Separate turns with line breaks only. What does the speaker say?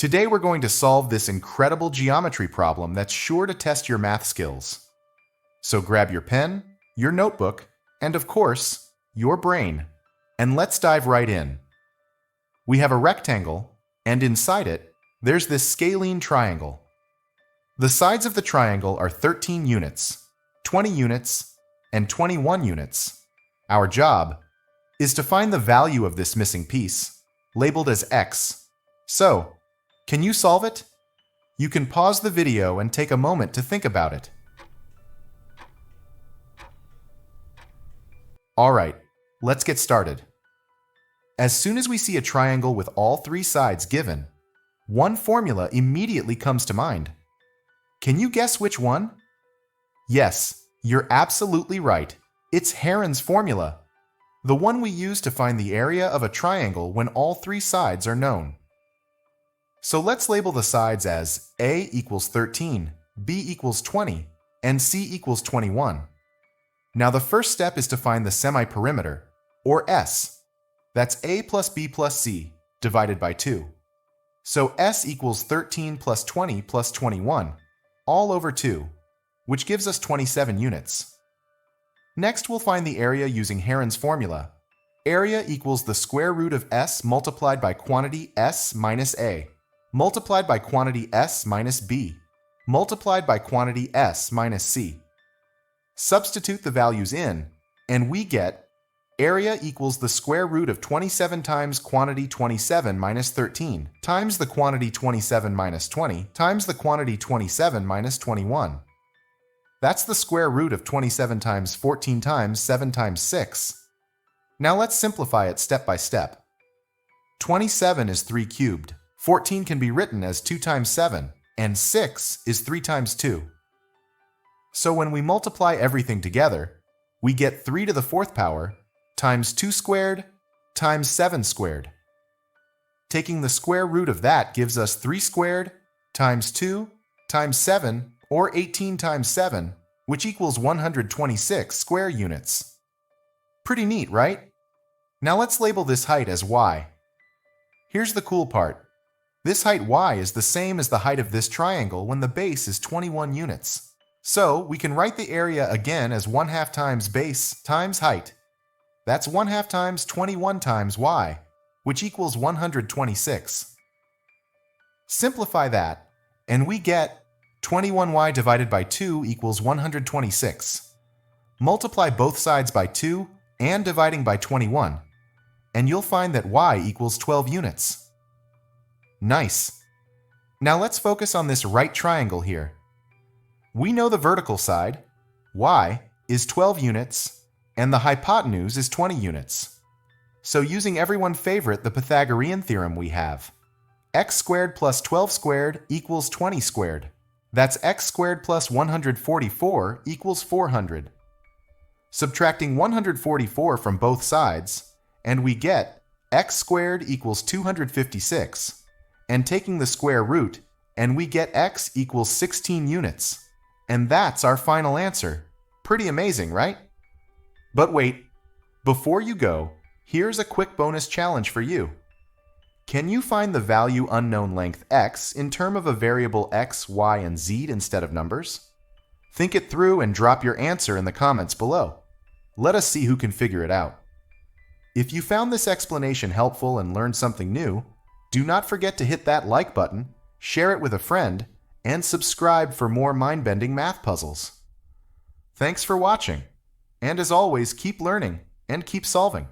Today we're going to solve this incredible geometry problem that's sure to test your math skills. So grab your pen, your notebook, and of course, your brain, and let's dive right in. We have a rectangle, and inside it, there's this scalene triangle. The sides of the triangle are 13 units, 20 units, and 21 units. Our job is to find the value of this missing piece, labeled as x. So, can you solve it? You can pause the video and take a moment to think about it. Alright, let's get started. As soon as we see a triangle with all three sides given, one formula immediately comes to mind. Can you guess which one? Yes, you're absolutely right. It's Heron's formula, the one we use to find the area of a triangle when all three sides are known. So let's label the sides as A equals 13, B equals 20, and C equals 21. Now the first step is to find the semi-perimeter, or S. That's A plus B plus C divided by 2. So S equals 13 plus 20 plus 21, all over 2, which gives us 27 units. Next we'll find the area using Heron's formula. Area equals the square root of S multiplied by quantity S minus A, multiplied by quantity S minus B, multiplied by quantity S minus C. Substitute the values in, and we get area equals the square root of 27 times quantity 27 minus 13 times the quantity 27 minus 20 times the quantity 27 minus 21. That's the square root of 27 times 14 times 7 times 6. Now let's simplify it step by step. 27 is 3 cubed. 14 can be written as 2 times 7, and 6 is 3 times 2. So when we multiply everything together, we get 3 to the 4th power times 2 squared times 7 squared. Taking the square root of that gives us 3 squared times 2 times 7, or 18 times 7, which equals 126 square units. Pretty neat, right? Now let's label this height as y. Here's the cool part. This height y is the same as the height of this triangle when the base is 21 units. So we can write the area again as 1/2 times base times height. That's 1/2 times 21 times y, which equals 126. Simplify that, and we get 21y divided by 2 equals 126. Multiply both sides by 2 and dividing by 21, and you'll find that y equals 12 units. Nice. Now let's focus on this right triangle here. We know the vertical side, y, is 12 units, and the hypotenuse is 20 units. So using everyone's favorite, the Pythagorean theorem, we have x squared plus 12 squared equals 20 squared. That's x squared plus 144 equals 400. Subtracting 144 from both sides, and we get x squared equals 256. And taking the square root, and we get x equals 16 units. And that's our final answer. Pretty amazing, right? But wait, before you go, here's a quick bonus challenge for you. Can you find the value unknown length x in terms of a variable x, y, and z instead of numbers? Think it through and drop your answer in the comments below. Let us see who can figure it out. If you found this explanation helpful and learned something new, do not forget to hit that like button, share it with a friend, and subscribe for more mind-bending math puzzles. Thanks for watching, and as always, keep learning and keep solving.